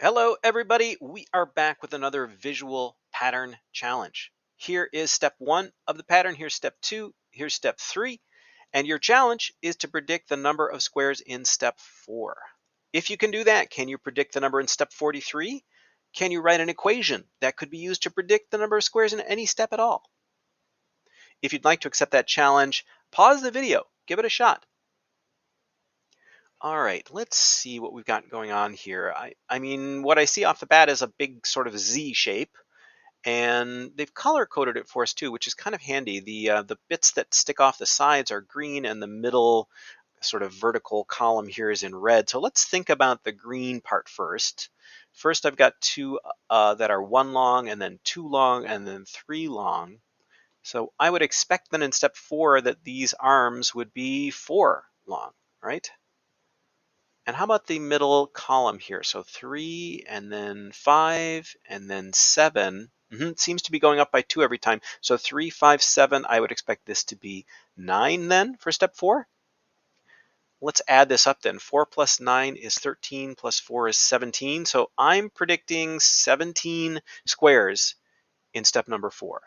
Hello, everybody. We are back with another visual pattern challenge. Here is step one of the pattern. Here's step two. Here's step three. And your challenge is to predict the number of squares in step four. If you can do that, can you predict the number in step 43? Can you write an equation that could be used to predict the number of squares in any step at all? If you'd like to accept that challenge, pause the video, give it a shot. All right, let's see what we've got going on here. I mean, what I see off the bat is a big sort of Z shape, and they've color coded it for us too, which is kind of handy. The bits that stick off the sides are green, and the middle sort of vertical column here is in red. So let's think about the green part first. First, I've got two that are 1 long, and then 2 long, and then 3 long. So I would expect then in step 4 that these arms would be 4 long, right? And how about the middle column here? So 3 and then 5 and then 7. It seems to be going up by 2 every time. So 3, 5, 7, I would expect this to be 9 then for step 4. Let's add this up then. 4 plus 9 is 13 plus 4 is 17. So I'm predicting 17 squares in step number 4.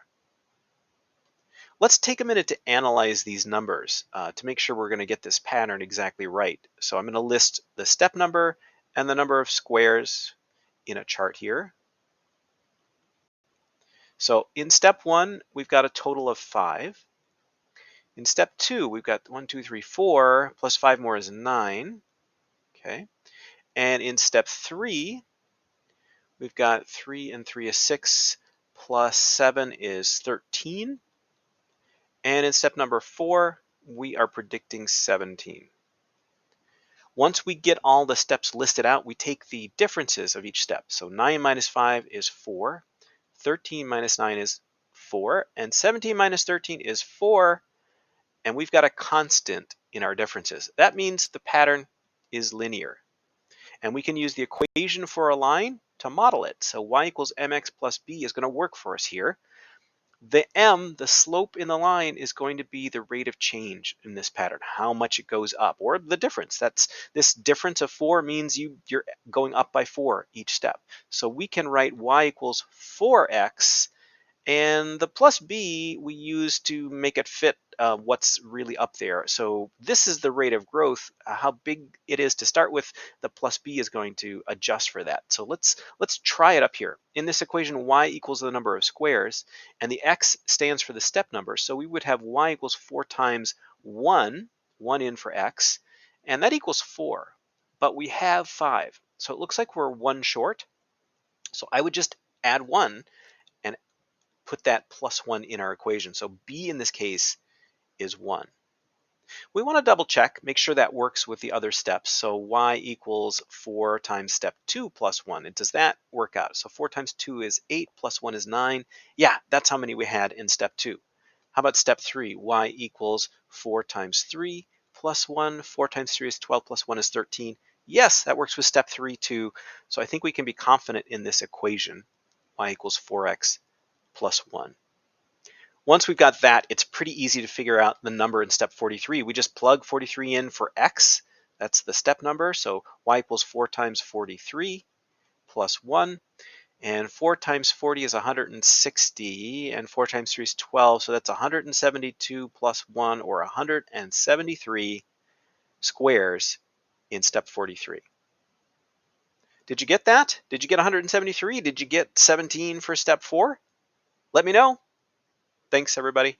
Let's take a minute to analyze these numbers to make sure we're going to get this pattern exactly right. So I'm going to list the step number and the number of squares in a chart here. So in step 1, we've got a total of 5. In step 2, we've got 1, 2, 3, 4, plus 5 more is 9. Okay. And in step 3, we've got 3 and 3 is 6, plus 7 is 13. And in step number 4, we are predicting 17. Once we get all the steps listed out, we take the differences of each step. So 9 minus 5 is 4, 13 minus 9 is 4, and 17 minus 13 is 4, and we've got a constant in our differences. That means the pattern is linear. And we can use the equation for a line to model it. So y equals mx plus b is going to work for us here. The m, the slope in the line, is going to be the rate of change in this pattern, how much it goes up, or the difference. That's this difference of 4 means you're going up by 4 each step. So we can write y equals 4x, and the plus b we use to make it fit what's really up there. So this is the rate of growth. How big it is to start with, the plus b is going to adjust for that. So let's try it up here. In this equation, y equals the number of squares, and the x stands for the step number. So we would have y equals 4 times 1 in for x, and that equals 4. But we have 5. So it looks like we're 1 short. So I would just add 1 and put that plus 1 in our equation. So b in this case is 1. We want to double check, make sure that works with the other steps. So y equals 4 times step 2 plus 1. And does that work out? So 4 times 2 is 8 plus 1 is 9. Yeah, that's how many we had in step 2. How about step 3? Y equals 4 times 3 plus 1. 4 times 3 is 12 plus 1 is 13. Yes, that works with step 3 too. So I think we can be confident in this equation. Y equals 4x plus 1. Once we've got that, it's pretty easy to figure out the number in step 43. We just plug 43 in for x. That's the step number. So y equals 4 times 43 plus 1. And 4 times 40 is 160. And 4 times 3 is 12. So that's 172 plus 1, or 173 squares in step 43. Did you get that? Did you get 173? Did you get 17 for step 4? Let me know. Thanks, everybody.